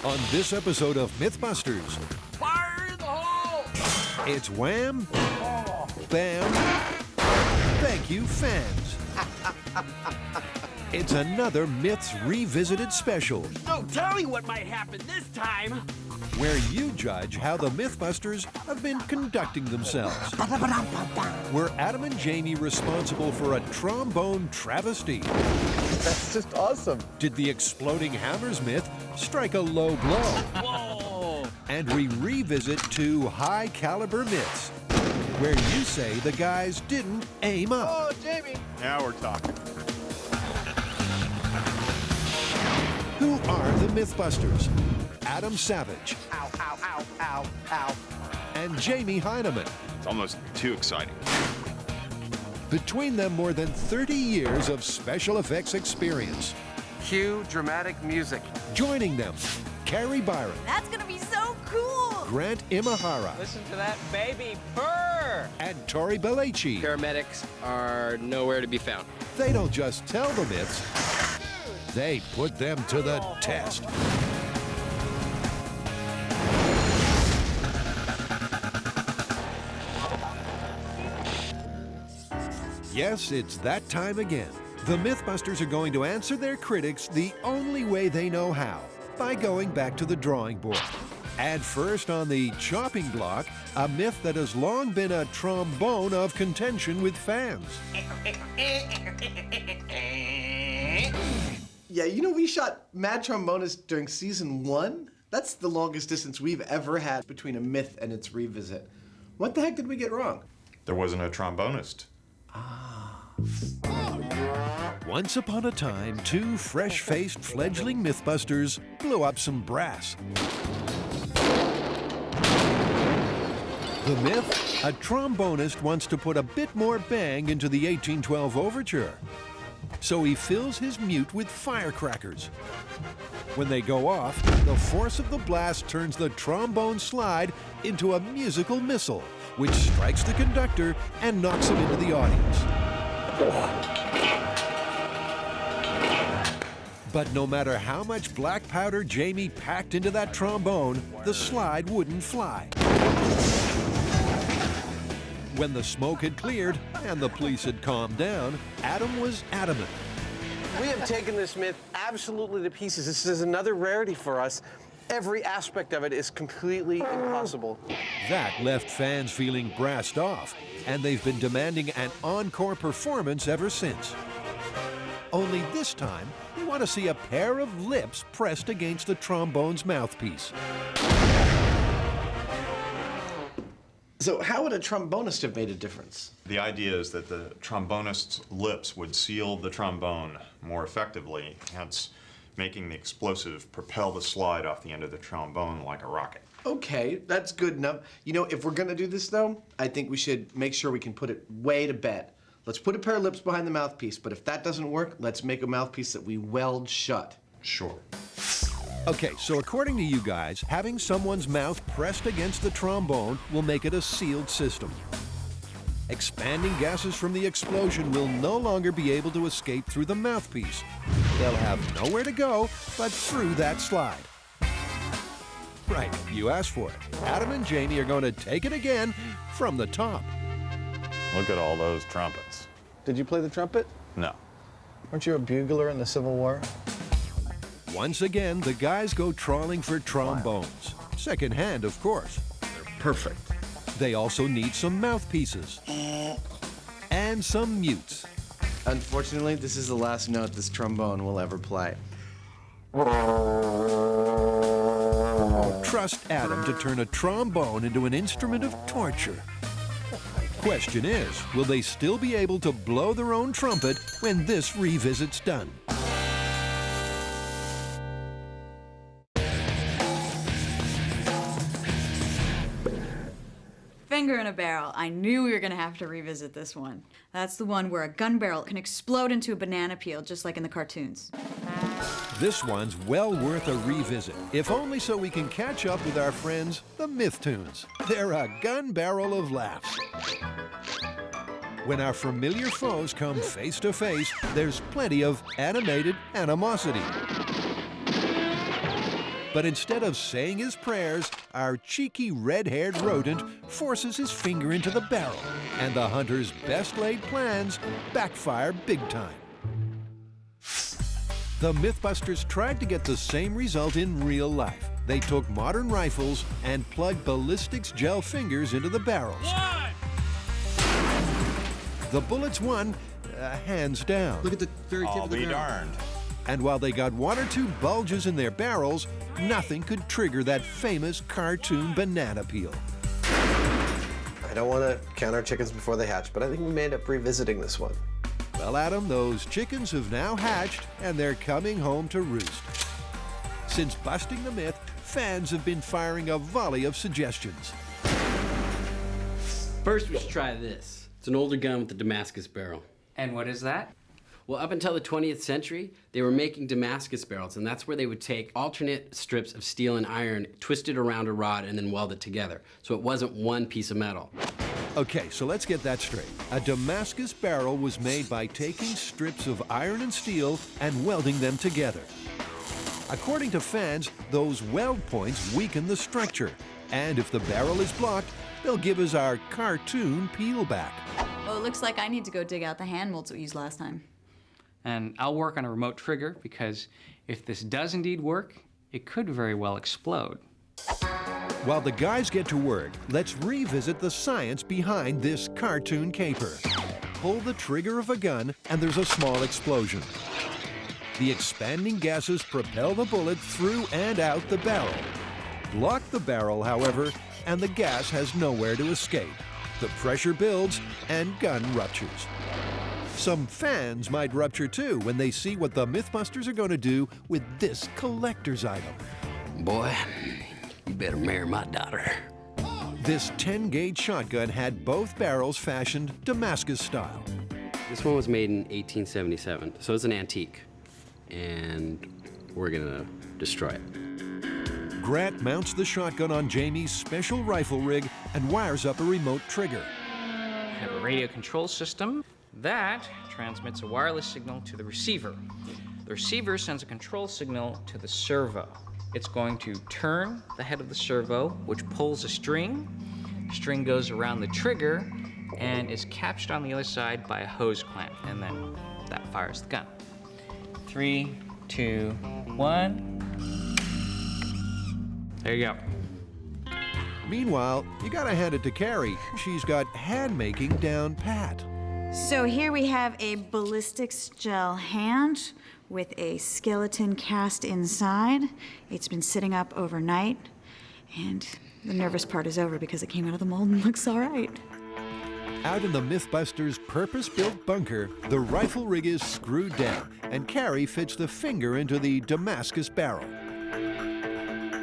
On this episode of MythBusters, Fire in the hole! it's Wham, Bam, Thank You Fans. It's another Myths Revisited special, So tell me what might happen this time. where you judge how the MythBusters have been conducting themselves. Were Adam and Jamie responsible for a trombone travesty? That's just awesome. Did the exploding hammers myth strike a low blow? Whoa! And we revisit two high-caliber myths, where you say the guys didn't aim up. Oh, Jamie. Now we're talking. Who are the MythBusters? Adam Savage Ow, ow, ow, ow, ow. and Jamie Heineman. It's almost too exciting. Between them, more than 30 years of special effects experience. Cue dramatic music. Joining them, Carrie Byron, That's gonna be so cool! Grant Imahara, Listen to that baby purr! and Tori Belleci. Paramedics are nowhere to be found. They don't just tell the myths, they put them to the test. Yes, it's that time again. The MythBusters are going to answer their critics the only way they know how, by going back to the drawing board. And first on the chopping block, a myth that has long been a trombone of contention with fans. Yeah, you know, we shot Mad Trombonist during season 1. That's the longest distance we've ever had between a myth and its revisit. What the heck did we get wrong? There wasn't a trombonist. Once upon a time, two fresh-faced fledgling MythBusters blew up some brass. The myth, a trombonist wants to put a bit more bang into the 1812 overture. So he fills his mute with firecrackers. When they go off, the force of the blast turns the trombone slide into a musical missile, which strikes the conductor and knocks him into the audience. But no matter how much black powder Jamie packed into that trombone, the slide wouldn't fly. When the smoke had cleared and the police had calmed down, Adam was adamant. We have taken this myth absolutely to pieces. This is another rarity for us. Every aspect of it is completely impossible. That left fans feeling brassed off, and they've been demanding an encore performance ever since. Only this time, they want to see a pair of lips pressed against the trombone's mouthpiece. So how would a trombonist have made a difference? The idea is that the trombonist's lips would seal the trombone more effectively, hence making the explosive propel the slide off the end of the trombone like a rocket. Okay, that's good enough. You know, if we're gonna do this though, I think we should make sure we can put it way to bed. Let's put a pair of lips behind the mouthpiece, but if that doesn't work, let's make a mouthpiece that we weld shut. Sure. Okay, so according to you guys, having someone's mouth pressed against the trombone will make it a sealed system. Expanding gases from the explosion will no longer be able to escape through the mouthpiece. They'll have nowhere to go but through that slide. Right, you asked for it. Adam and Jamie are going to take it again from the top. Look at all those trumpets. Did you play the trumpet? No. Weren't you a bugler in the Civil War? Once again, the guys go trawling for trombones. Second hand, of course. Perfect. They also need some mouthpieces. And some mutes. Unfortunately, this is the last note this trombone will ever play. Trust Adam to turn a trombone into an instrument of torture. Question is, will they still be able to blow their own trumpet when this revisit's done? Finger in a barrel. I knew we were gonna have to revisit this one. That's the one where a gun barrel can explode into a banana peel, just like in the cartoons. This one's well worth a revisit, if only so we can catch up with our friends, the Mythtoons. They're a gun barrel of laughs. When our familiar foes come face to face, there's plenty of animated animosity. But instead of saying his prayers, our cheeky red-haired rodent forces his finger into the barrel, and the hunter's best-laid plans backfire big time. The MythBusters tried to get the same result in real life. They took modern rifles and plugged ballistics gel fingers into the barrels. The bullets won, hands down. Look at the very tip I'll of the be barrel. darned. And while they got one or two bulges in their barrels, nothing could trigger that famous cartoon banana peel. I don't want to count our chickens before they hatch, but I think we may end up revisiting this one. Well, Adam, those chickens have now hatched, and they're coming home to roost. Since busting the myth, fans have been firing a volley of suggestions. First, we should try this. It's an older gun with a Damascus barrel. And what is that? Well, up until the 20th century, they were making Damascus barrels, and that's where they would take alternate strips of steel and iron, twist it around a rod, and then weld it together. So it wasn't one piece of metal. Okay, so let's get that straight. A Damascus barrel was made by taking strips of iron and steel and welding them together. According to fans, those weld points weaken the structure, and if the barrel is blocked, they'll give us our cartoon peel back. Oh, it looks like I need to go dig out the hand molds we used last time. And I'll work on a remote trigger because if this does indeed work, it could very well explode. While the guys get to work, let's revisit the science behind this cartoon caper. Pull the trigger of a gun and there's a small explosion. The expanding gases propel the bullet through and out the barrel. Block the barrel, however, and the gas has nowhere to escape. The pressure builds and gun ruptures. Some fans might rupture too when they see what the MythBusters are going to do with this collector's item. Boy, you better marry my daughter. This 10-gauge shotgun had both barrels fashioned Damascus style. This one was made in 1877, so it's an antique. And we're gonna destroy it. Grant mounts the shotgun on Jamie's special rifle rig and wires up a remote trigger. I have a radio control system that transmits a wireless signal to the receiver. The receiver sends a control signal to the servo. It's going to turn the head of the servo, which pulls a string. The string goes around the trigger and is captured on the other side by a hose clamp, and then that fires the gun. 3, 2, 1. There you go. Meanwhile, you gotta hand it to Carrie. She's got hand-making down pat. So here we have a ballistics gel hand with a skeleton cast inside. It's been sitting up overnight, and the nervous part is over because it came out of the mold and looks all right. Out in the MythBusters' purpose-built bunker, the rifle rig is screwed down, and Carrie fits the finger into the Damascus barrel.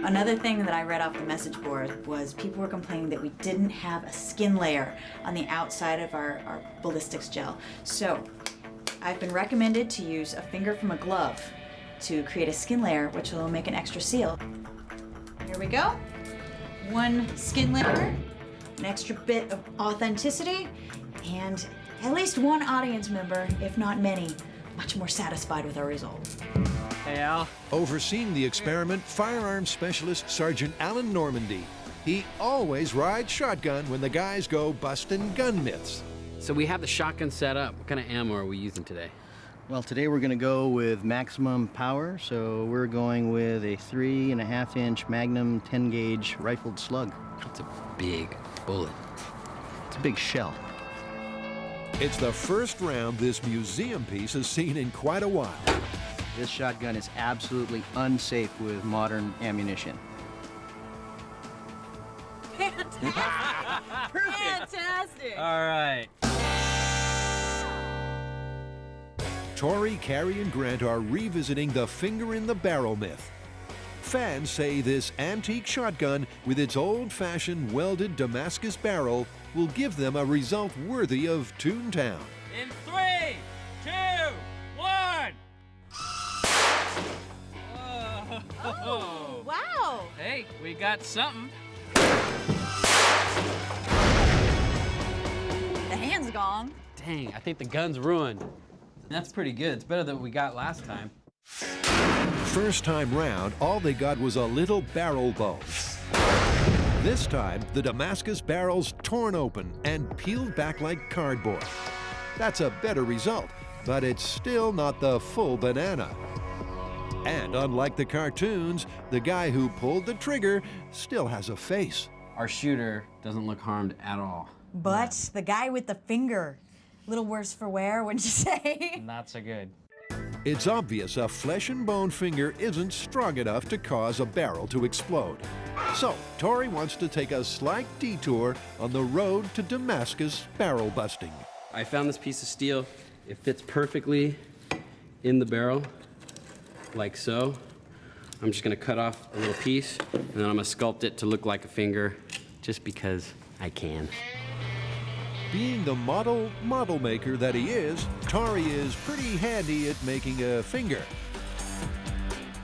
Another thing that I read off the message board was people were complaining that we didn't have a skin layer on the outside of our ballistics gel. So I've been recommended to use a finger from a glove to create a skin layer, which will make an extra seal. Here we go. One skin layer, an extra bit of authenticity, and at least one audience member, if not many, much more satisfied with our result. Hey, Al. Overseeing the experiment, firearms specialist Sergeant Alan Normandy. He always rides shotgun when the guys go busting gun myths. So we have the shotgun set up. What kind of ammo are we using today? Well, today we're going to go with maximum power, so we're going with a 3.5-inch Magnum 10-gauge rifled slug. That's a big bullet. It's a big shell. It's the first round this museum piece has seen in quite a while. This shotgun is absolutely unsafe with modern ammunition. Fantastic! All right. Tori, Carrie, and Grant are revisiting the finger in the barrel myth. Fans say this antique shotgun with its old-fashioned welded Damascus barrel will give them a result worthy of Toontown. In 3, 2, 1. Oh, wow! Hey, we got something. The hand's gone. Dang, I think the gun's ruined. That's pretty good. It's better than what we got last time. First time round, all they got was a little barrel bone. This time, the Damascus barrel's torn open and peeled back like cardboard. That's a better result, but it's still not the full banana. And unlike the cartoons, the guy who pulled the trigger still has a face. Our shooter doesn't look harmed at all. But the guy with the finger, little worse for wear, wouldn't you say? Not so good. It's obvious a flesh and bone finger isn't strong enough to cause a barrel to explode. So, Tori wants to take a slight detour on the road to Damascus barrel busting. I found this piece of steel. It fits perfectly in the barrel, like so. I'm just gonna cut off a little piece, and then I'm gonna sculpt it to look like a finger, just because I can. Being the model maker that he is, Tori is pretty handy at making a finger.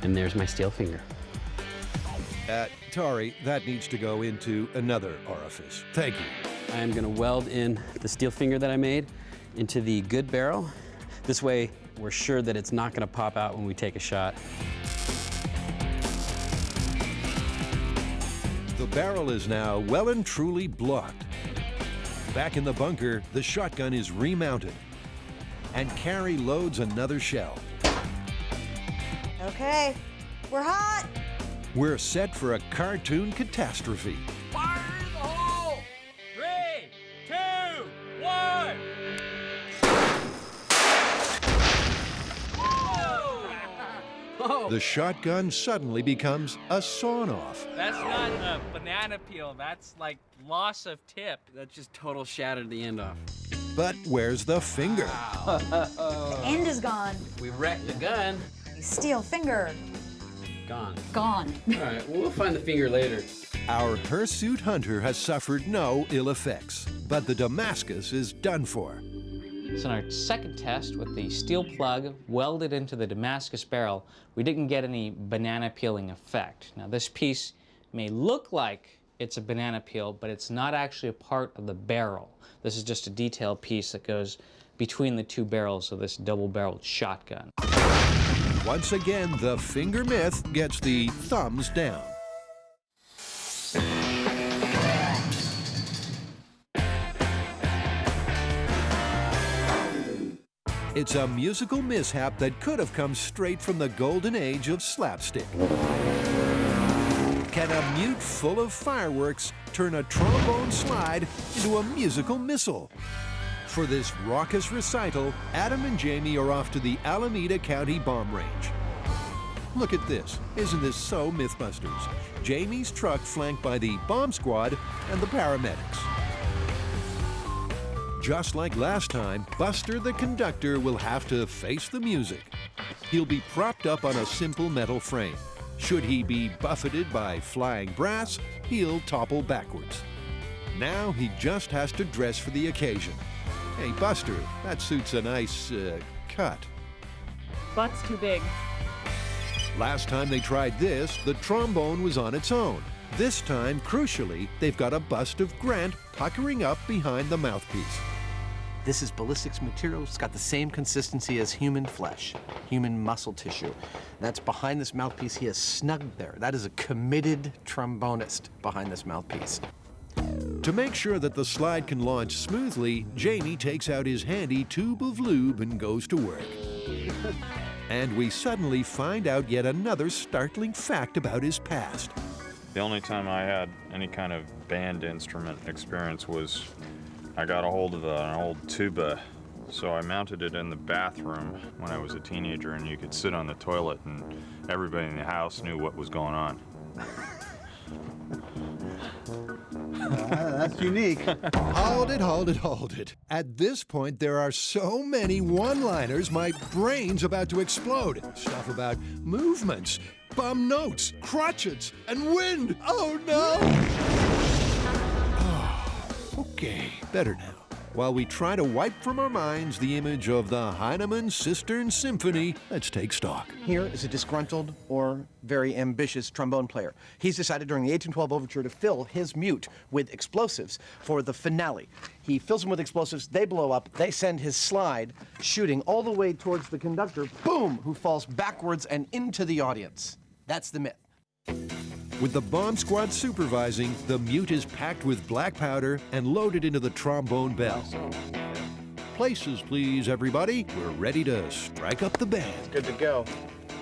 And there's my steel finger. Tori, that needs to go into another orifice. Thank you. I am gonna weld in the steel finger that I made into the good barrel. This way, we're sure that it's not gonna pop out when we take a shot. The barrel is now well and truly blocked. Back in the bunker, the shotgun is remounted. And Carrie loads another shell. Okay, we're hot. We're set for a cartoon catastrophe. Fire in the hole! 3, 2, 1! Oh, The shotgun suddenly becomes a sawn-off. that's not a banana peel. That's like loss of tip. That just total shattered the end off. But where's the finger? End is gone. We wrecked the gun. Steel finger, Gone. gone. All right, well, we'll find the finger later. Our hirsute hunter has suffered no ill effects, but the Damascus is done for. So in our second test with the steel plug welded into the Damascus barrel, we didn't get any banana peeling effect. Now this piece may look like it's a banana peel, but it's not actually a part of the barrel. This is just a detailed piece that goes between the two barrels of this double-barreled shotgun. Once again, the finger myth gets the thumbs down. It's a musical mishap that could have come straight from the golden age of slapstick. Can a mute full of fireworks turn a trombone slide into a musical missile? For this raucous recital, Adam and Jamie are off to the Alameda County bomb range. Look at this. Isn't this so MythBusters? Jamie's truck flanked by the bomb squad and the paramedics. Just like last time, Buster the conductor will have to face the music. He'll be propped up on a simple metal frame. Should he be buffeted by flying brass, he'll topple backwards. Now he just has to dress for the occasion. Hey, Buster, that suit's a nice, cut. Butt's too big. Last time they tried this, the trombone was on its own. This time, crucially, they've got a bust of Grant puckering up behind the mouthpiece. This is ballistics material. It's got the same consistency as human flesh, human muscle tissue. That's behind this mouthpiece. He is snugged there. That is a committed trombonist behind this mouthpiece. To make sure that the slide can launch smoothly, Jamie takes out his handy tube of lube and goes to work. And we suddenly find out yet another startling fact about his past. The only time I had any kind of band instrument experience was I got a hold of an old tuba, so I mounted it in the bathroom when I was a teenager, and you could sit on the toilet and everybody in the house knew what was going on. That's unique. Hold it. At this point, there are so many one-liners, my brain's about to explode. Stuff about movements, bum notes, crotchets, and wind. Oh, no! Oh, okay, better now. while we try to wipe from our minds the image of the Heinemann Cistern Symphony, let's take stock. Here is a disgruntled or very ambitious trombone player. He's decided during the 1812 overture to fill his mute with explosives for the finale. He fills them with explosives, they blow up, they send his slide shooting all the way towards the conductor, boom, who falls backwards and into the audience. That's the myth. With the bomb squad supervising, the mute is packed with black powder and loaded into the trombone bell. Places, please, everybody. We're ready to strike up the band. Good to go.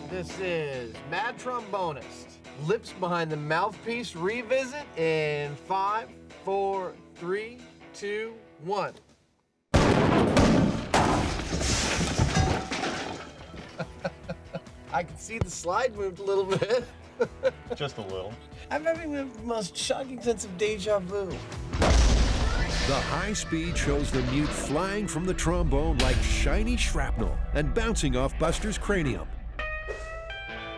This is Mad Trombonist. Lips behind the mouthpiece revisit in 5, 4, 3, 2, 1. I can see the slide moved a little bit. Just a little. I'm having the most shocking sense of deja vu. The high speed shows the mute flying from the trombone like shiny shrapnel and bouncing off Buster's cranium.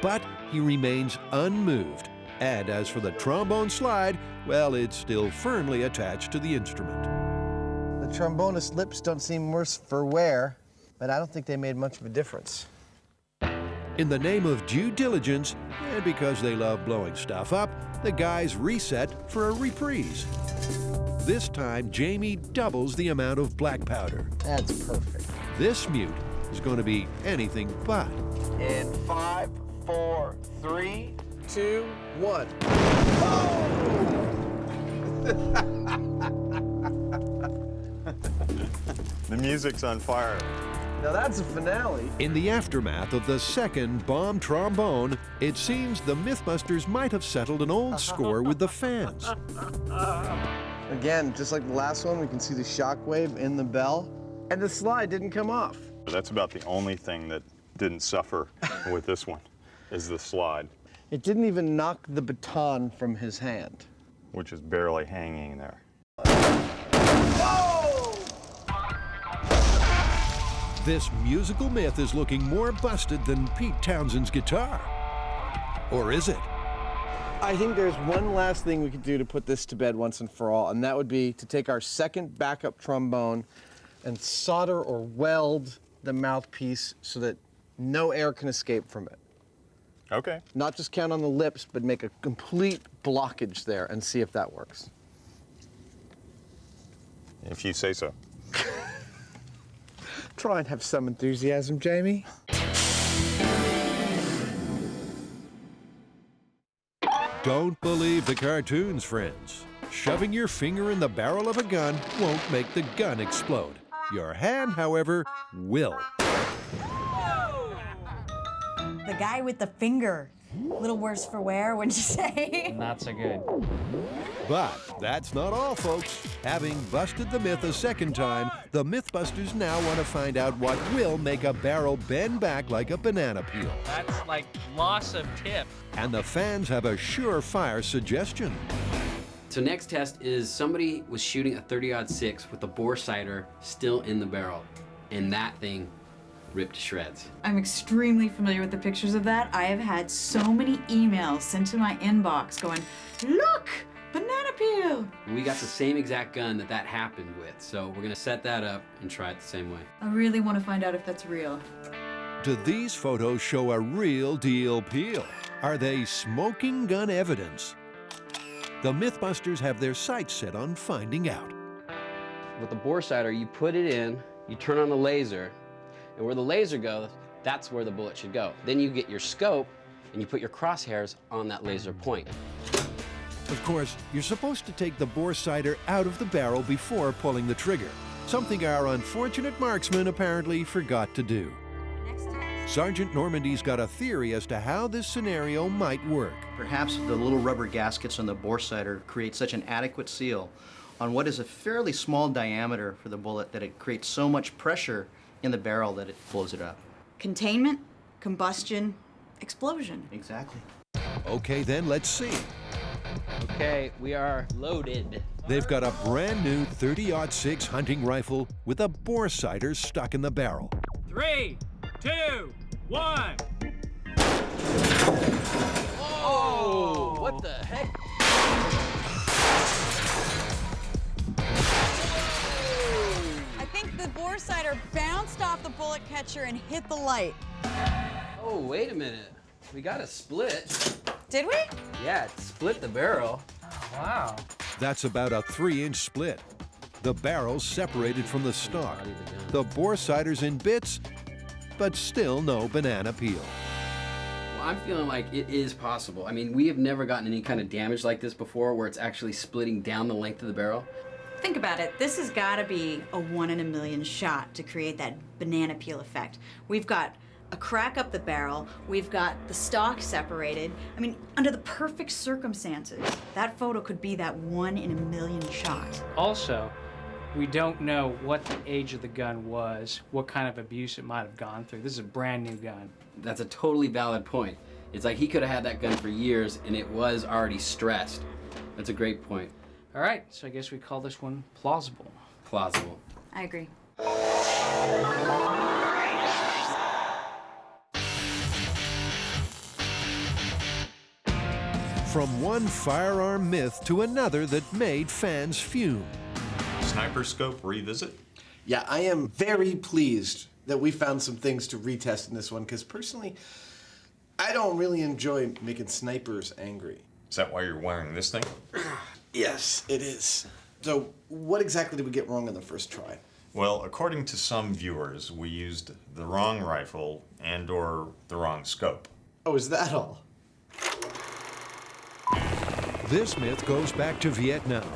But he remains unmoved. And as for the trombone slide, well, it's still firmly attached to the instrument. The trombonist's lips don't seem worse for wear, but I don't think they made much of a difference. In the name of due diligence, and because they love blowing stuff up, the guys reset for a reprise. This time, Jamie doubles the amount of black powder. That's perfect. This mute is going to be anything but. In 5, 4, 3, 2, 1. The music's on fire. Now that's a finale. In the aftermath of the second bomb trombone, it seems the MythBusters might have settled an old score with the fans. Again, just like the last one, we can see the shockwave in the bell, and the slide didn't come off. That's about the only thing that didn't suffer with this one, is the slide, It didn't even knock the baton from his hand. which is barely hanging there. This musical myth is looking more busted than Pete Townshend's guitar. Or is it? I think there's one last thing we could do to put this to bed once and for all, and that would be to take our second backup trombone and solder or weld the mouthpiece so that no air can escape from it. Okay. Not just count on the lips, but make a complete blockage there and see if that works. If you say so. Try and have some enthusiasm, Jamie. Don't believe the cartoons, friends. Shoving your finger in the barrel of a gun won't make the gun explode. Your hand, however, will. The guy with the finger. A little worse for wear, wouldn't you say? Not so good. But that's not all, folks. Having busted the myth a second time, the MythBusters now want to find out what will make a barrel bend back like a banana peel. That's like loss of tip. And the fans have a surefire suggestion. So next test is somebody was shooting a 30-06 with the bore cider still in the barrel, and that thing ripped to shreds. I'm extremely familiar with the pictures of that. I have had so many emails sent to my inbox going, look, banana peel. We got the same exact gun that happened with, so we're gonna set that up and try it the same way. I really want to find out if that's real. Do these photos show a real deal peel? Are they smoking gun evidence? The MythBusters have their sights set on finding out. With the bore cider, you put it in, you turn on the laser, and where the laser goes, that's where the bullet should go. Then you get your scope, and you put your crosshairs on that laser point. Of course, you're supposed to take the bore cider out of the barrel before pulling the trigger, something our unfortunate marksman apparently forgot to do. Sergeant Normandy's got a theory as to how this scenario might work. Perhaps the little rubber gaskets on the bore cider create such an adequate seal on what is a fairly small diameter for the bullet that it creates so much pressure in the barrel that it blows it up. Containment, combustion, explosion. Exactly. Okay, then let's see. Okay, we are loaded. They've got a brand new 30-06 hunting rifle with a bore cider stuck in the barrel. 3, 2, 1. Oh, what the heck? bullet catcher and hit the light. Oh, wait a minute. We got a split. Did we? Yeah, it split the barrel. Wow. That's about a 3-inch split. The barrel's separated from the stock. The bore cider's in bits, but still no banana peel. Well, I'm feeling like it is possible. I mean, we have never gotten any kind of damage like this before where it's actually splitting down the length of the barrel. Think about it. This has got to be a 1 in a million shot to create that banana peel effect. We've got a crack up the barrel. We've got the stock separated. I mean, under the perfect circumstances, that photo could be that 1 in a million shot. Also, we don't know what the age of the gun was, what kind of abuse it might have gone through. This is a brand new gun. That's a totally valid point. It's like he could have had that gun for years and it was already stressed. That's a great point. All right, so I guess we call this one plausible. Plausible. I agree. From one firearm myth to another that made fans fume. Sniper scope revisit? Yeah, I am very pleased that we found some things to retest in this one, because personally, I don't really enjoy making snipers angry. Is that why you're wearing this thing? Yes, it is. So, what exactly did we get wrong on the first try? Well, according to some viewers, we used the wrong rifle and/or the wrong scope. Oh, is that all? This myth goes back to Vietnam.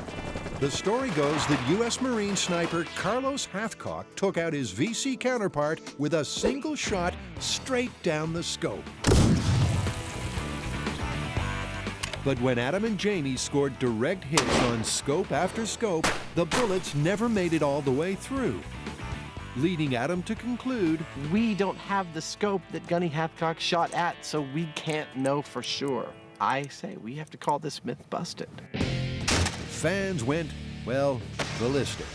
The story goes that U.S. Marine sniper Carlos Hathcock took out his VC counterpart with a single shot straight down the scope. But when Adam and Jamie scored direct hits on scope after scope, the bullets never made it all the way through, leading Adam to conclude, We don't have the scope that Gunny Hathcock shot at, so we can't know for sure. I say we have to call this myth busted. fans went, well, ballistic.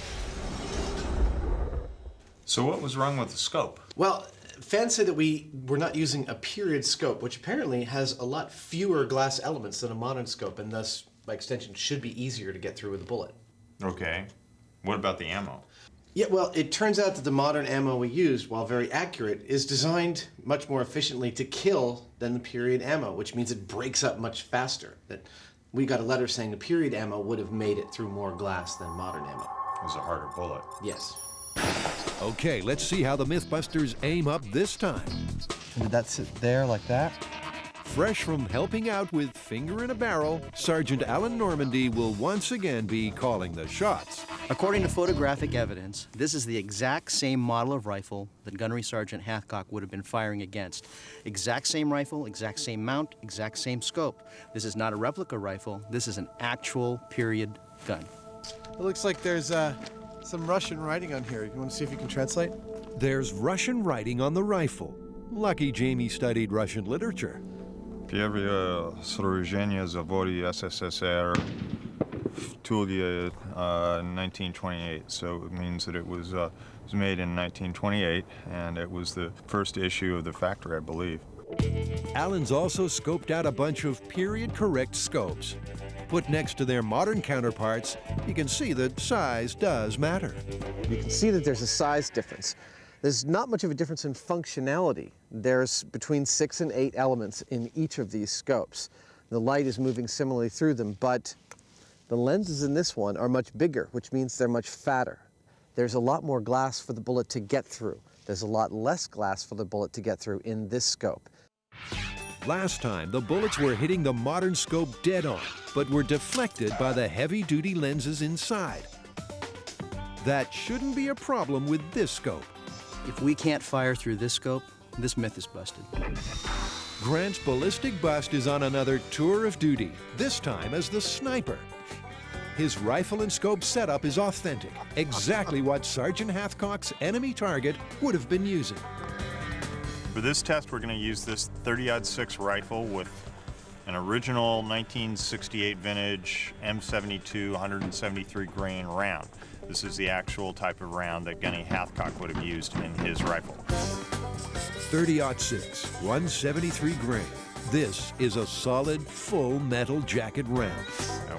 So what was wrong with the scope? Well, fans say that we were not using a period scope, which apparently has a lot fewer glass elements than a modern scope, and thus, by extension, should be easier to get through with a bullet. Okay. What about the ammo? Yeah, well, it turns out that the modern ammo we used, while very accurate, is designed much more efficiently to kill than the period ammo, which means it breaks up much faster. That we got a letter saying the period ammo would have made it through more glass than modern ammo. It was a harder bullet. Yes. Okay, let's see how the Mythbusters aim up this time. Did that sit there like that? Fresh from helping out with Finger in a Barrel, Sergeant Alan Normandy will once again be calling the shots. According to photographic evidence, this is the exact same model of rifle that Gunnery Sergeant Hathcock would have been firing against. Exact same rifle, exact same mount, exact same scope. This is not a replica rifle. This is an actual period gun. It looks like there's some Russian writing on here. You want to see if you can translate? There's Russian writing on the rifle. Lucky Jamie studied Russian literature. Первое сооружение заводе СССР в Туле 1928. So it means that it was made in 1928, and it was the first issue of the factory, I believe. Alan's also scoped out a bunch of period-correct scopes. Put next to their modern counterparts, you can see that size does matter. You can see that there's a size difference. There's not much of a difference in functionality. There's between 6 and 8 elements in each of these scopes. The light is moving similarly through them, but the lenses in this one are much bigger, which means they're much fatter. There's a lot more glass for the bullet to get through. There's a lot less glass for the bullet to get through in this scope. Last time, the bullets were hitting the modern scope dead on, but were deflected by the heavy-duty lenses inside. That shouldn't be a problem with this scope. If we can't fire through this scope, this myth is busted. Grant's ballistic bust is on another tour of duty, this time as the sniper. His rifle and scope setup is authentic, exactly what Sergeant Hathcock's enemy target would have been using. For this test, we're going to use this 30-06 rifle with an original 1968 vintage M72 173 grain round. This is the actual type of round that Gunny Hathcock would have used in his rifle. 30-06, 173 grain. This is a solid, full metal jacket round.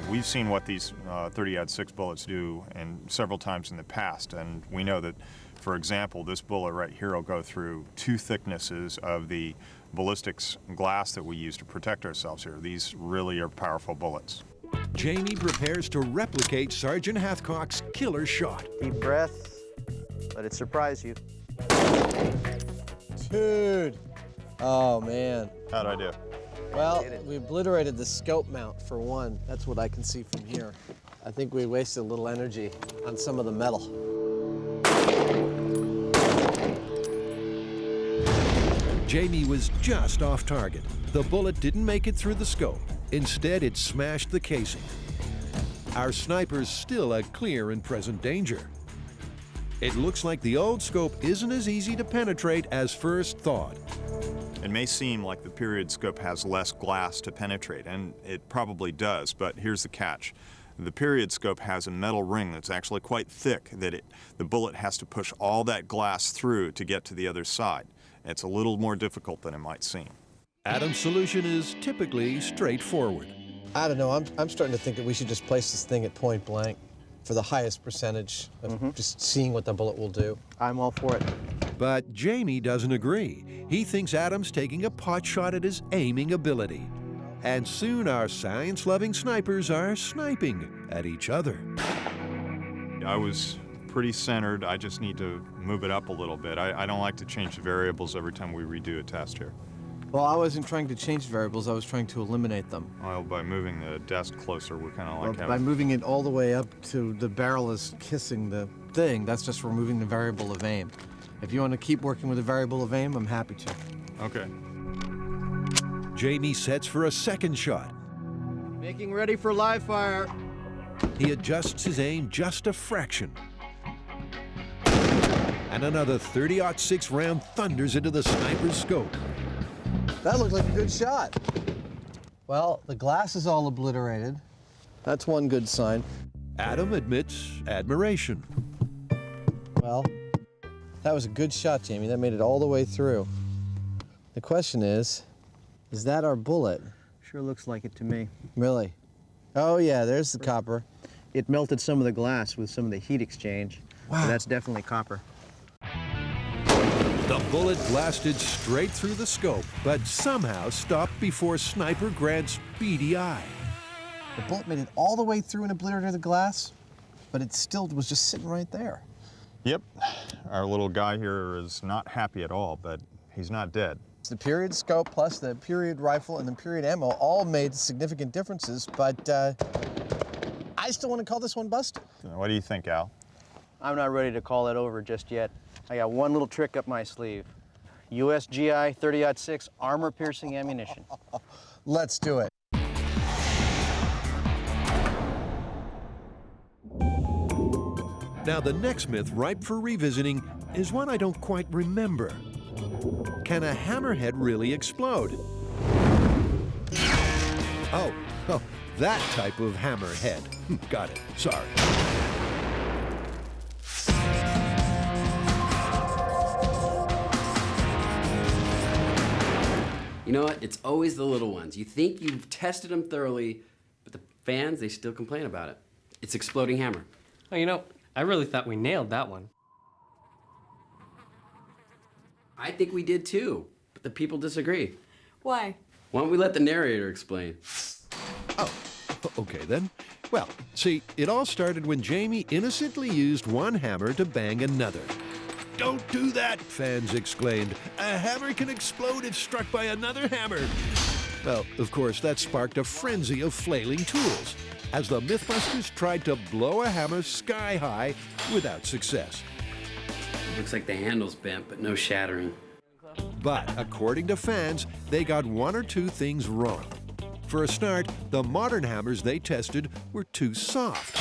We've seen what these 30-06 bullets do several times in the past, and we know that For example, this bullet right here will go through 2 thicknesses of the ballistics glass that we use to protect ourselves here. These really are powerful bullets. Jamie prepares to replicate Sergeant Hathcock's killer shot. Deep breath, let it surprise you. Dude. Oh, man. How'd I do? Well, we obliterated the scope mount for one. That's what I can see from here. I think we wasted a little energy on some of the metal. Jamie was just off target. The bullet didn't make it through the scope. Instead, it smashed the casing. Our sniper's still a clear and present danger. It looks like the old scope isn't as easy to penetrate as first thought. It may seem like the period scope has less glass to penetrate, and it probably does, but here's the catch. The period scope has a metal ring that's actually quite thick that the bullet has to push all that glass through to get to the other side. It's a little more difficult than it might seem. Adam's solution is typically straightforward. I don't know. I'm starting to think that we should just place this thing at point blank for the highest percentage of just seeing what the bullet will do. I'm all for it. But Jamie doesn't agree. He thinks Adam's taking a pot shot at his aiming ability. And soon our science-loving snipers are sniping at each other. I was pretty centered. I just need to move it up a little bit. I don't like to change the variables every time we redo a test here. Well, I wasn't trying to change variables. I was trying to eliminate them. Well, by moving the desk closer, we kind of like By having... moving it all the way up to the barrel is kissing the thing, that's just removing the variable of aim. If you want to keep working with the variable of aim, I'm happy to. Okay. Jamie sets for a second shot. Making ready for live fire. He adjusts his aim just a fraction. And another 30-06 round thunders into the sniper's scope. That looked like a good shot. Well, the glass is all obliterated. That's one good sign. Adam admits admiration. Well, that was a good shot, Jamie. That made it all the way through. The question is that our bullet? Sure looks like it to me. Really? Oh, yeah, there's the copper. It melted some of the glass with some of the heat exchange. Wow. So that's definitely copper. The bullet blasted straight through the scope, but somehow stopped before Sniper Grant's beady eye. The bullet made it all the way through and obliterated the glass, but it still was just sitting right there. Yep. Our little guy here is not happy at all, but he's not dead. The period scope plus the period rifle and the period ammo all made significant differences, but I still want to call this one busted. What do you think, Al? I'm not ready to call it over just yet. I got one little trick up my sleeve. USGI 30-06 armor-piercing ammunition. Let's do it. Now, the next myth ripe for revisiting is one I don't quite remember. Can a hammerhead really explode? Oh, that type of hammerhead. Got it. Sorry. You know what? It's always the little ones. You think you've tested them thoroughly, but the fans, they still complain about it. It's exploding hammer. Oh, you know, I really thought we nailed that one. I think we did too, but the people disagree. Why? Why don't we let the narrator explain? Oh, okay then. Well, see, it all started when Jamie innocently used one hammer to bang another. "Don't do that," fans exclaimed. "A hammer can explode if struck by another hammer." Well, of course, that sparked a frenzy of flailing tools as the MythBusters tried to blow a hammer sky high without success. Looks like the handle's bent, but no shattering. But according to fans, they got one or two things wrong. For a start, the modern hammers they tested were too soft.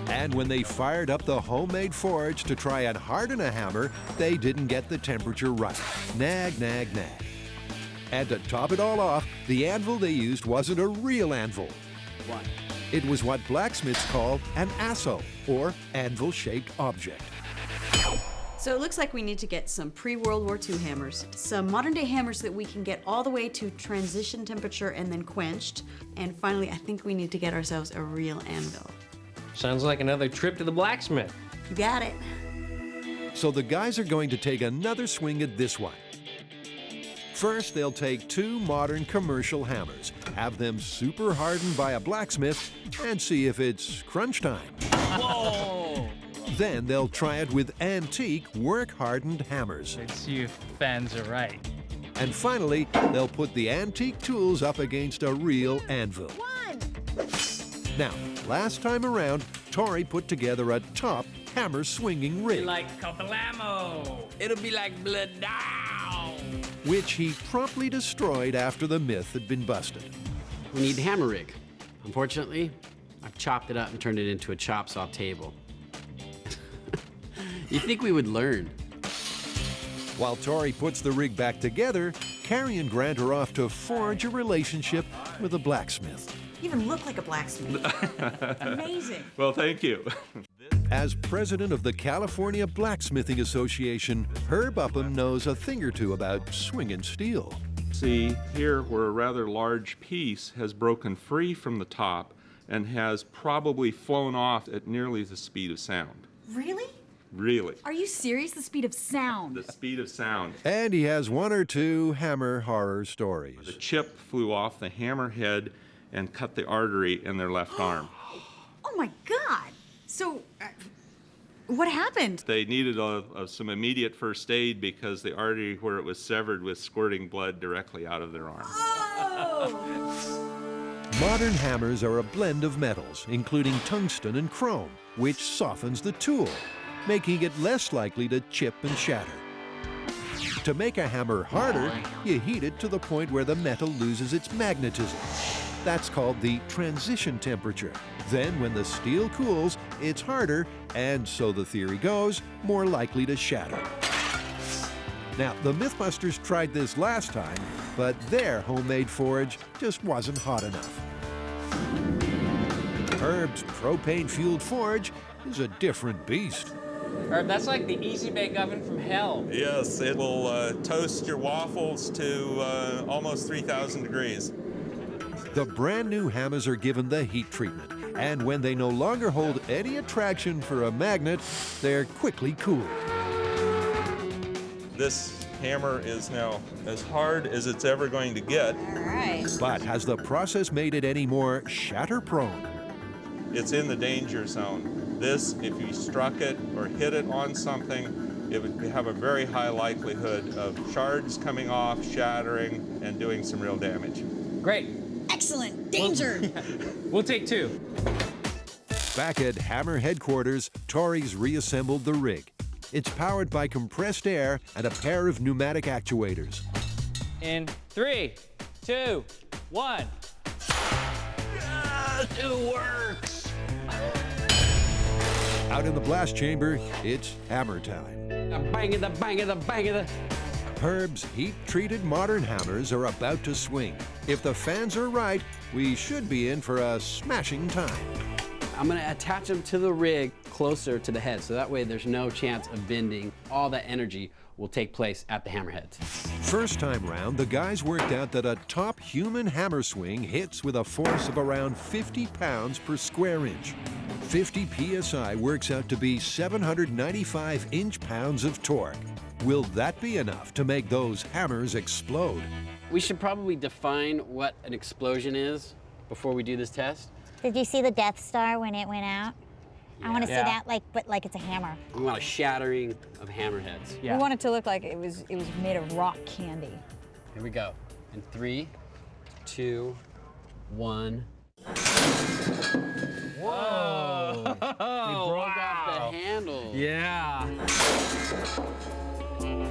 And when they fired up the homemade forge to try and harden a hammer, they didn't get the temperature right. Nag, nag, nag. And to top it all off, the anvil they used wasn't a real anvil. What? It was what blacksmiths call an asso, or anvil-shaped object. So it looks like we need to get some pre-World War II hammers, some modern-day hammers that we can get all the way to transition temperature and then quenched, and finally, I think we need to get ourselves a real anvil. Sounds like another trip to the blacksmith. You got it. So the guys are going to take another swing at this one. First, they'll take 2 modern commercial hammers, have them super hardened by a blacksmith, and see if it's crunch time. Whoa! Then they'll try it with antique, work-hardened hammers. Let's see if fans are right. And finally, they'll put the antique tools up against a real anvil. Now, last time around, Tori put together a top hammer-swinging rig, Like Coppelamo. It'll be like blood now. which he promptly destroyed after the myth had been busted. We need the hammer rig. Unfortunately, I've chopped it up and turned it into a chop saw table. You'd think we would learn. While Tori puts the rig back together, Carrie and Grant are off to forge a relationship with a blacksmith. You even look like a blacksmith. Amazing. Well, thank you. As president of the California Blacksmithing Association, Herb Upham knows a thing or two about swinging steel. See here where a rather large piece has broken free from the top and has probably flown off at nearly the speed of sound. Really? Really. Are you serious? The speed of sound. The speed of sound. And he has 1 or 2 hammer horror stories. The chip flew off the hammer head and cut the artery in their left arm. Oh my God. So, what happened? They needed some immediate first aid because the artery where it was severed was squirting blood directly out of their arm. Modern hammers are a blend of metals, including tungsten and chrome, which softens the tool, making it less likely to chip and shatter. To make a hammer harder, you heat it to the point where the metal loses its magnetism. That's called the transition temperature. Then, when the steel cools, it's harder, and so the theory goes, more likely to shatter. Now, the MythBusters tried this last time, but their homemade forge just wasn't hot enough. Herb's propane-fueled forge is a different beast. Herb, that's like the easy bake oven from hell. Yes, it will toast your waffles to almost 3,000 degrees. The brand new hammers are given the heat treatment, and when they no longer hold any attraction for a magnet, they're quickly cooled. This hammer is now as hard as it's ever going to get. All right. But has the process made it any more shatter-prone? It's in the danger zone. This, if you struck it or hit it on something, it would have a very high likelihood of shards coming off, shattering, and doing some real damage. Great. Excellent. Danger. We'll take 2. Back at Hammer headquarters, Tori's reassembled the rig. It's powered by compressed air and a pair of pneumatic actuators. In 3, 2, 1. Yes, it works. Out in the blast chamber, it's hammer time. The bang of the bang of the bang of the. Herb's heat-treated modern hammers are about to swing. If the fans are right, we should be in for a smashing time. I'm gonna attach them to the rig closer to the head, so that way there's no chance of bending. All that energy will take place at the hammerheads. First time round, the guys worked out that a top human hammer swing hits with a force of around 50 pounds per square inch. 50 psi works out to be 795 inch-pounds of torque. Will that be enough to make those hammers explode? We should probably define what an explosion is before we do this test. Did you see the Death Star when it went out? I want to see Yeah. that, but like it's a hammer. We want a shattering of hammerheads. We want it to look like it was made of rock candy. Here we go. In 3, 2, 1. Whoa! We broke off the handle. Yeah.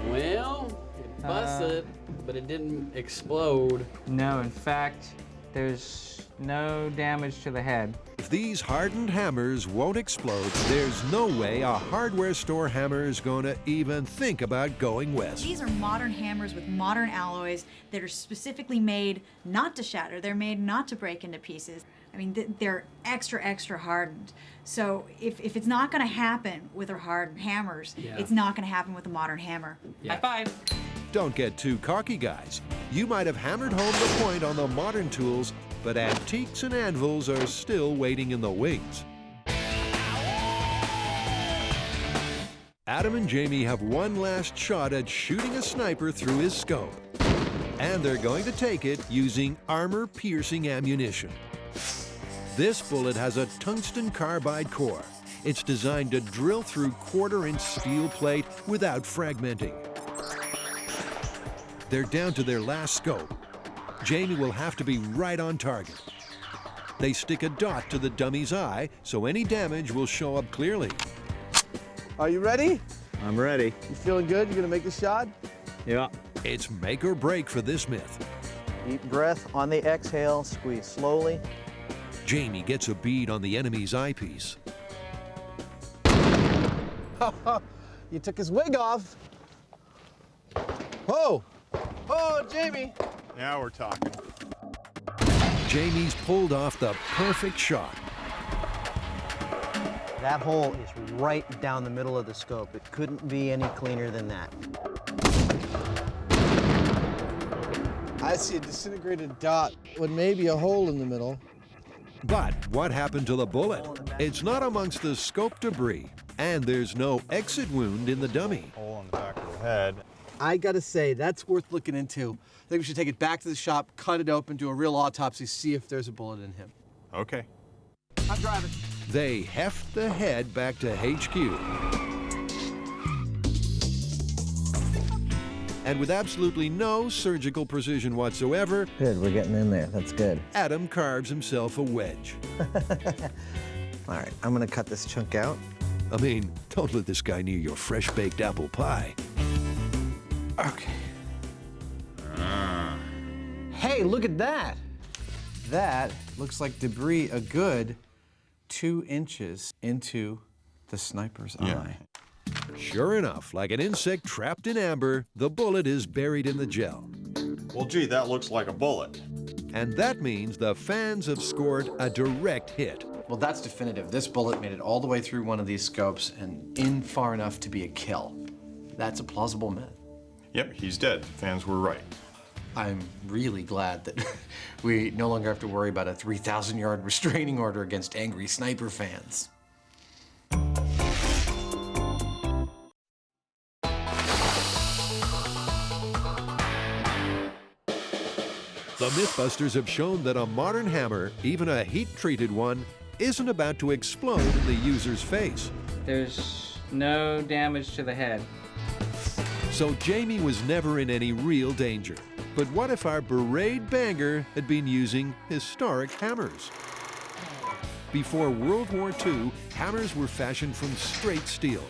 Well, it busted, but it didn't explode. No, in fact, there's no damage to the head. If these hardened hammers won't explode, there's no way a hardware store hammer is going to even think about going west. These are modern hammers with modern alloys that are specifically made not to shatter. They're made not to break into pieces. I mean, they're extra hardened. So if it's not going to happen with our hardened hammers, it's not going to happen with a modern hammer. High five. Don't get too cocky, guys. You might have hammered home the point on the modern tools, but antiques and anvils are still waiting in the wings. Adam and Jamie have one last shot at shooting a sniper through his scope. And they're going to take it using armor-piercing ammunition. This bullet has a tungsten carbide core. It's designed to drill through quarter-inch steel plate without fragmenting. They're down to their last scope. Jamie will have to be right on target. They stick a dot to the dummy's eye, so any damage will show up clearly. Are you ready? I'm ready. You feeling good? You gonna make the shot? Yeah. It's make or break for this myth. Deep breath on the exhale, squeeze slowly. Jamie gets a bead on the enemy's eyepiece. You took his wig off. Oh! Oh, Jamie! Now we're talking. Jamie's pulled off the perfect shot. That hole is right down the middle of the scope. It couldn't be any cleaner than that. I see a disintegrated dot with maybe a hole in the middle. But what happened to the bullet? It's not amongst the scope debris, and there's no exit wound in the dummy. Hole in the back of the head. I gotta say, that's worth looking into. I think we should take it back to the shop, cut it open, do a real autopsy, see if there's a bullet in him. Okay. I'm driving. They heft the head back to HQ. And with absolutely no surgical precision whatsoever, Good, we're getting in there. That's good. Adam carves himself a wedge. All right, I'm gonna cut this chunk out. I mean, don't let this guy near your fresh-baked apple pie. Okay. Hey, look at that. That looks like debris a good 2 inches into the sniper's eye. Sure enough, like an insect trapped in amber, the bullet is buried in the gel. Well, gee, that looks like a bullet. And that means the fans have scored a direct hit. Well, that's definitive. This bullet made it all the way through one of these scopes and in far enough to be a kill. That's a plausible myth. Yep, he's dead. The fans were right. I'm really glad that we no longer have to worry about a 3,000-yard restraining order against angry sniper fans. The MythBusters have shown that a modern hammer, even a heat-treated one, isn't about to explode in the user's face. There's no damage to the head. So Jamie was never in any real danger. But what if our berate banger had been using historic hammers? Before World War II, hammers were fashioned from straight steel.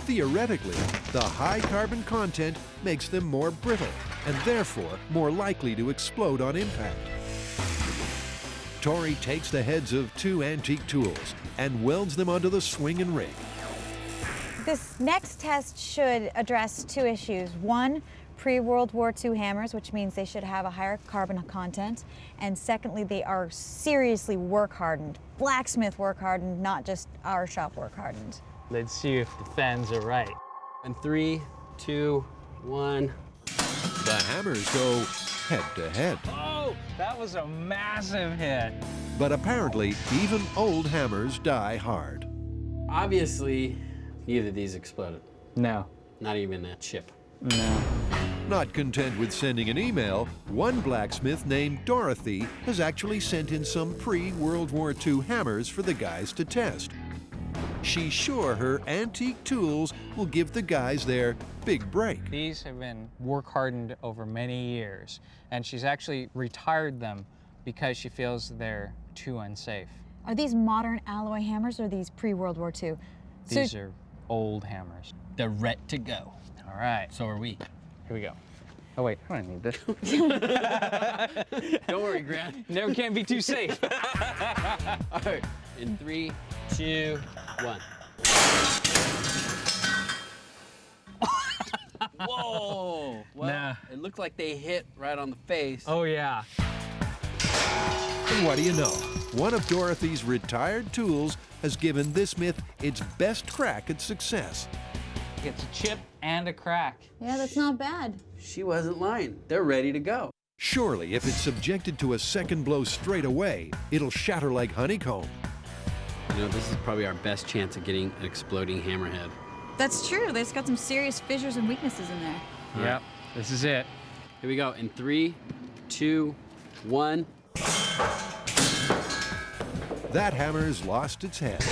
Theoretically, the high carbon content makes them more brittle and therefore more likely to explode on impact. Tori takes the heads of 2 antique tools and welds them onto the swing and rig. This next test should address 2 issues. One, pre-World War II hammers, which means they should have a higher carbon content. And secondly, they are seriously work-hardened. Blacksmith work-hardened, not just our shop work-hardened. Let's see if the fans are right. And 3, 2, 1. The hammers go head-to-head. Oh, that was a massive hit. But apparently, even old hammers die hard. Obviously, neither of these exploded. No. Not even a chip. No. Not content with sending an email, one blacksmith named Dorothy has actually sent in some pre-World War II hammers for the guys to test. She's sure her antique tools will give the guys their big break. These have been work hardened over many years, and she's actually retired them because she feels they're too unsafe. Are these modern alloy hammers or are these pre-World War II? These are old hammers. They're ready to go. All right. So are we. Here we go. Oh wait, I don't need this. Don't worry, Grant. Never can be too safe. All right. In 3, 2, 1. Whoa! Well, Nah. It looked like they hit right on the face. Oh yeah. And what do you know? One of Dorothy's retired tools has given this myth its best crack at success. It's a chip and a crack. Yeah, that's not bad. She wasn't lying. They're ready to go. Surely, if it's subjected to a second blow straight away, it'll shatter like honeycomb. You know, this is probably our best chance of getting an exploding hammerhead. That's true. There's got some serious fissures and weaknesses in there. Yep, this is it. Here we go. In 3, 2, 1. That hammer's lost its head,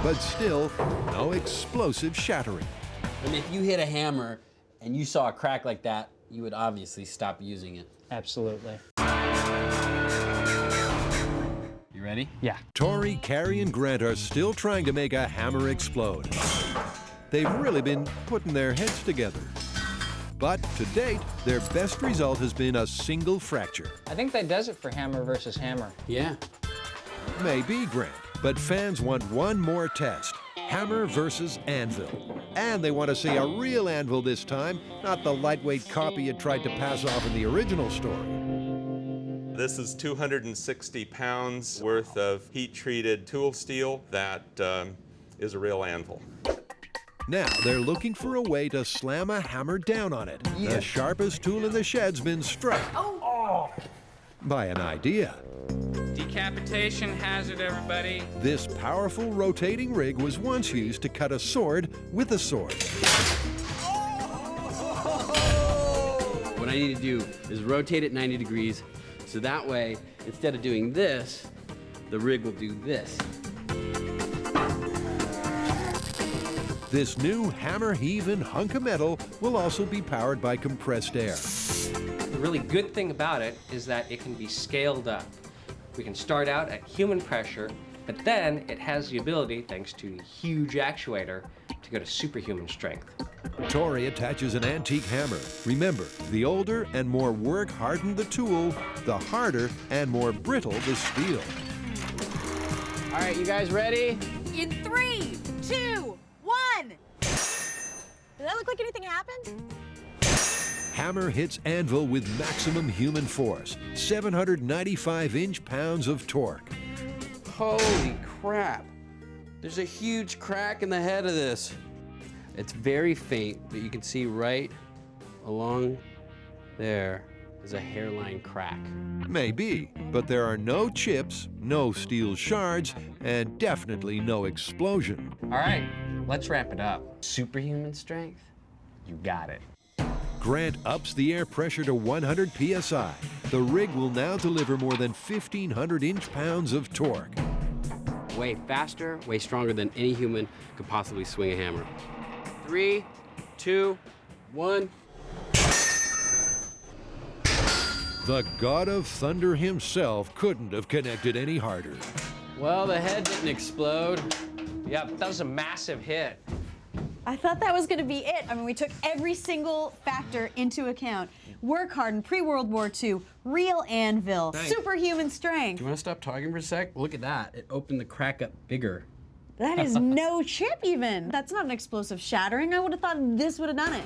but still, no explosive shattering. I mean, if you hit a hammer and you saw a crack like that, you would obviously stop using it. Absolutely. You ready? Yeah. Tori, Carrie, and Grant are still trying to make a hammer explode. They've really been putting their heads together. But to date, their best result has been a single fracture. I think that does it for hammer versus hammer. Yeah. Maybe, Grant, but fans want one more test. Hammer versus anvil. And they want to see a real anvil this time, not the lightweight copy you tried to pass off in the original story. This is 260 pounds worth of heat-treated tool steel that is a real anvil. Now they're looking for a way to slam a hammer down on it. Yeah. The sharpest tool in the shed's been struck by an idea. Decapitation hazard, everybody. This powerful rotating rig was once used to cut a sword with a sword. What I need to do is rotate it 90 degrees, so that way, instead of doing this, the rig will do this. This new hammer-heaving hunk of metal will also be powered by compressed air. The really good thing about it is that it can be scaled up. We can start out at human pressure, but then it has the ability, thanks to the huge actuator, to go to superhuman strength. Tori attaches an antique hammer. Remember, the older and more work-hardened the tool, the harder and more brittle the steel. All right, you guys ready? In 3, 2, 1. Does that look like anything happened? Hammer hits anvil with maximum human force, 795 inch-pounds of torque. Holy crap. There's a huge crack in the head of this. It's very faint, but you can see right along there is a hairline crack. Maybe, but there are no chips, no steel shards, and definitely no explosion. All right, let's wrap it up. Superhuman strength? You got it. Grant ups the air pressure to 100 psi. The rig will now deliver more than 1,500 inch-pounds of torque. Way faster, way stronger than any human could possibly swing a hammer. 3, 2, 1. The god of thunder himself couldn't have connected any harder. Well, the head didn't explode. Yep, that was a massive hit. I thought that was going to be it. I mean, we took every single factor into account. Work hardened, pre-World War II, real anvil, Nice. superhuman strength. Do you want to stop talking for a sec? Look at that. It opened the crack up bigger. That is no chip even. That's not an explosive shattering. I would have thought this would have done it.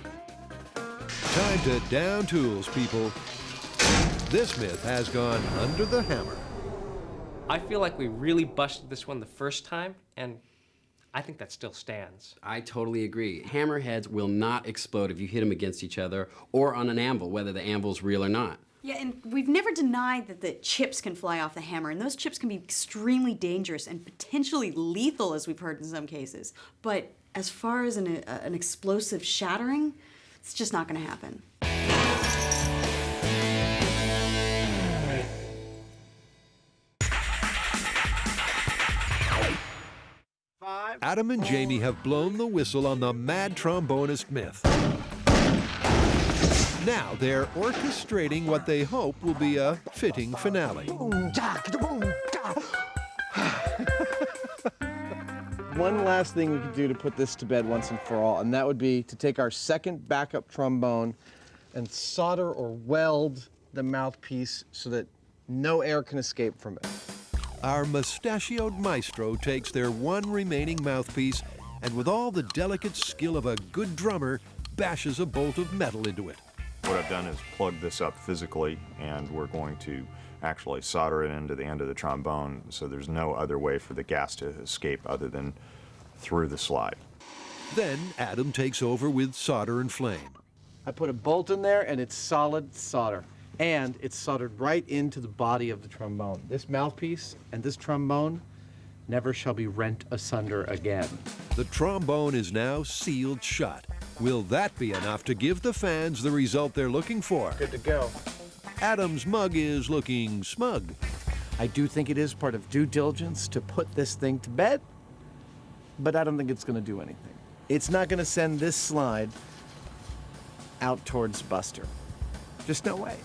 Time to down tools, people. This myth has gone under the hammer. I feel like we really busted this one the first time, and I think that still stands. I totally agree. Hammerheads will not explode if you hit them against each other or on an anvil, whether the anvil's real or not. Yeah, and we've never denied that the chips can fly off the hammer, and those chips can be extremely dangerous and potentially lethal, as we've heard in some cases. But as far as an explosive shattering, it's just not going to happen. Adam and Jamie have blown the whistle on the mad trombonist myth. Now they're orchestrating what they hope will be a fitting finale. One last thing we could do to put this to bed once and for all, and that would be to take our second backup trombone and solder or weld the mouthpiece so that no air can escape from it. Our mustachioed maestro takes their one remaining mouthpiece and with all the delicate skill of a good drummer, bashes a bolt of metal into it. What I've done is plug this up physically, and we're going to actually solder it into the end of the trombone, so there's no other way for the gas to escape other than through the slide. Then Adam takes over with solder and flame. I put a bolt in there and it's solid solder. And it's soldered right into the body of the trombone. This mouthpiece and this trombone never shall be rent asunder again. The trombone is now sealed shut. Will that be enough to give the fans the result they're looking for? Good to go. Adam's mug is looking smug. I do think it is part of due diligence to put this thing to bed, but I don't think it's going to do anything. It's not going to send this slide out towards Buster. Just no way.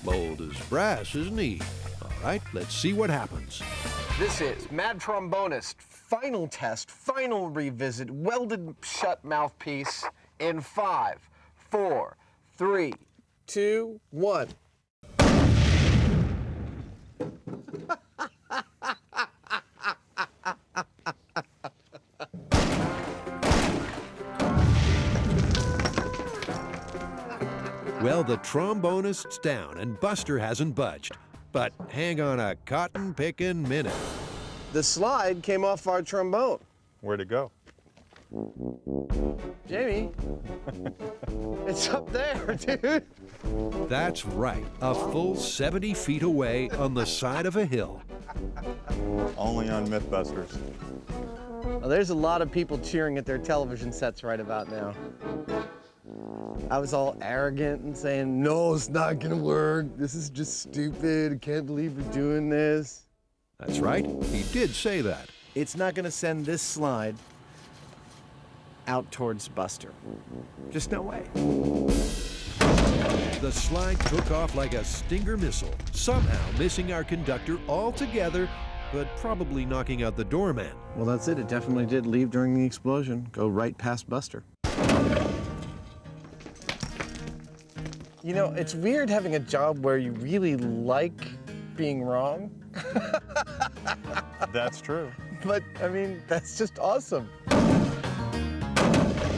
Bold as brass, isn't he? All right, let's see what happens. This is Mad Trombonist. Final test, final revisit, welded shut mouthpiece in 5, 4, 3, 2, 1. Well, the trombonist's down and Buster hasn't budged. But hang on a cotton-picking minute. The slide came off our trombone. Where'd it go? Jamie, it's up there, dude. That's right, a full 70 feet away on the side of a hill. Only on MythBusters. Well, there's a lot of people cheering at their television sets right about now. I was all arrogant and saying, no, it's not gonna work. This is just stupid. I can't believe we're doing this. That's right, he did say that. It's not going to send this slide out towards Buster. Just no way. The slide took off like a Stinger missile, somehow missing our conductor altogether, but probably knocking out the doorman. Well, that's it. It definitely did leave during the explosion. Go right past Buster. You know, it's weird having a job where you really like being wrong. That's true. But, I mean, that's just awesome.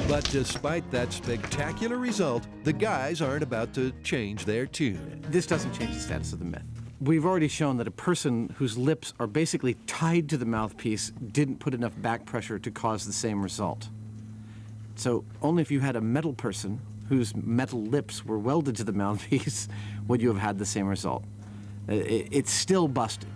But despite that spectacular result, the guys aren't about to change their tune. This doesn't change the status of the myth. We've already shown that a person whose lips are basically tied to the mouthpiece didn't put enough back pressure to cause the same result. So only if you had a metal person whose metal lips were welded to the mouthpiece would you have had the same result. It's still busted.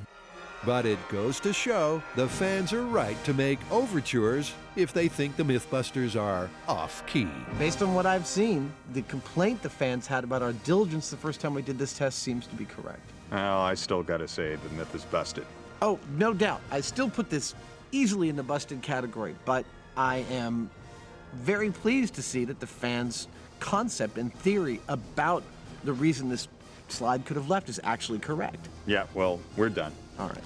But it goes to show the fans are right to make overtures if they think the MythBusters are off-key. Based on what I've seen, the complaint the fans had about our diligence the first time we did this test seems to be correct. Well, I still gotta say the myth is busted. Oh, no doubt. I still put this easily in the busted category, but I am very pleased to see that the fans' concept and theory about the reason this slide could have left is actually correct. Yeah, well, we're done. All right.